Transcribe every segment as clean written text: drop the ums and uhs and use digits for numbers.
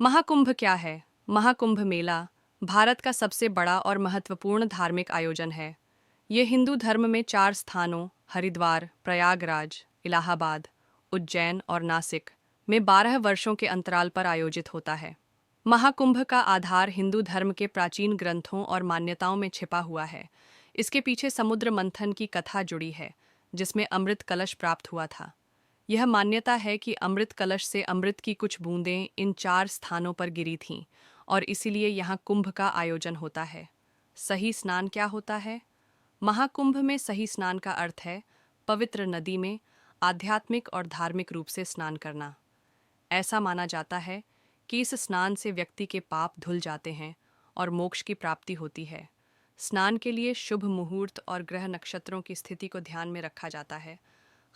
महाकुंभ क्या है? महाकुंभ मेला भारत का सबसे बड़ा और महत्वपूर्ण धार्मिक आयोजन है। ये हिंदू धर्म में 4 स्थानों हरिद्वार, प्रयागराज, इलाहाबाद, उज्जैन और नासिक में 12 वर्षों के अंतराल पर आयोजित होता है। महाकुंभ का आधार हिंदू धर्म के प्राचीन ग्रंथों और मान्यताओं में छिपा हुआ है। इसके पीछे समुद्र मंथन की कथा जुड़ी है, जिसमें अमृत कलश प्राप्त हुआ था। यह मान्यता है कि अमृत कलश से अमृत की कुछ बूंदें इन 4 स्थानों पर गिरी थीं और इसीलिए यहाँ कुंभ का आयोजन होता है। सही स्नान क्या होता है? महाकुंभ में सही स्नान का अर्थ है पवित्र नदी में आध्यात्मिक और धार्मिक रूप से स्नान करना। ऐसा माना जाता है कि इस स्नान से व्यक्ति के पाप धुल जाते हैं और मोक्ष की प्राप्ति होती है। स्नान के लिए शुभ मुहूर्त और ग्रह नक्षत्रों की स्थिति को ध्यान में रखा जाता है।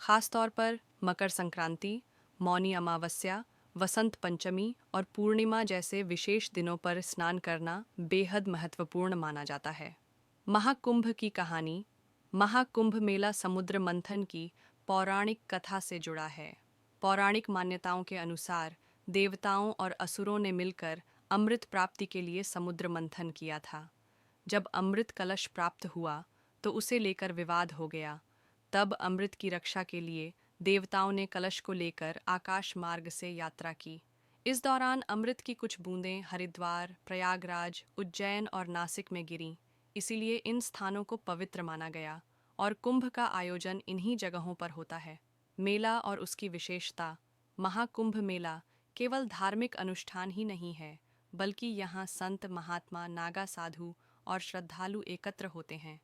खास तौर पर मकर संक्रांति, मौनी अमावस्या, वसंत पंचमी और पूर्णिमा जैसे विशेष दिनों पर स्नान करना बेहद महत्वपूर्ण माना जाता है। महाकुंभ की कहानी। महाकुंभ मेला समुद्र मंथन की पौराणिक कथा से जुड़ा है। पौराणिक मान्यताओं के अनुसार देवताओं और असुरों ने मिलकर अमृत प्राप्ति के लिए समुद्र मंथन किया था। जब अमृत कलश प्राप्त हुआ तो उसे लेकर विवाद हो गया। तब अमृत की रक्षा के लिए देवताओं ने कलश को लेकर आकाश मार्ग से यात्रा की। इस दौरान अमृत की कुछ बूंदें हरिद्वार, प्रयागराज, उज्जैन और नासिक में गिरीं। इसीलिए इन स्थानों को पवित्र माना गया और कुंभ का आयोजन इन्हीं जगहों पर होता है। मेला और उसकी विशेषता। महाकुंभ मेला केवल धार्मिक अनुष्ठान ही नहीं है, बल्कि यहाँ संत, महात्मा, नागा साधु और श्रद्धालु एकत्र होते हैं।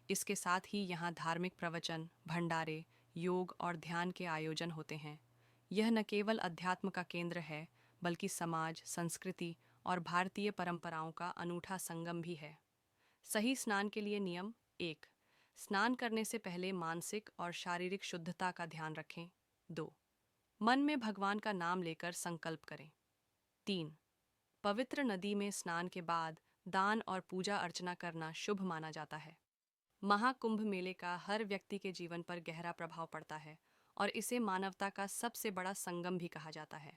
इसके साथ ही यहाँ धार्मिक प्रवचन, भंडारे, योग और ध्यान के आयोजन होते हैं। यह न केवल अध्यात्म का केंद्र है, बल्कि समाज, संस्कृति और भारतीय परंपराओं का अनूठा संगम भी है। सही स्नान के लिए नियम। 1. स्नान करने से पहले मानसिक और शारीरिक शुद्धता का ध्यान रखें। 2. मन में भगवान का नाम लेकर संकल्प करें। 3. पवित्र नदी में स्नान के बाद दान और पूजा अर्चना करना शुभ माना जाता है। महाकुंभ मेले का हर व्यक्ति के जीवन पर गहरा प्रभाव पड़ता है और इसे मानवता का सबसे बड़ा संगम भी कहा जाता है।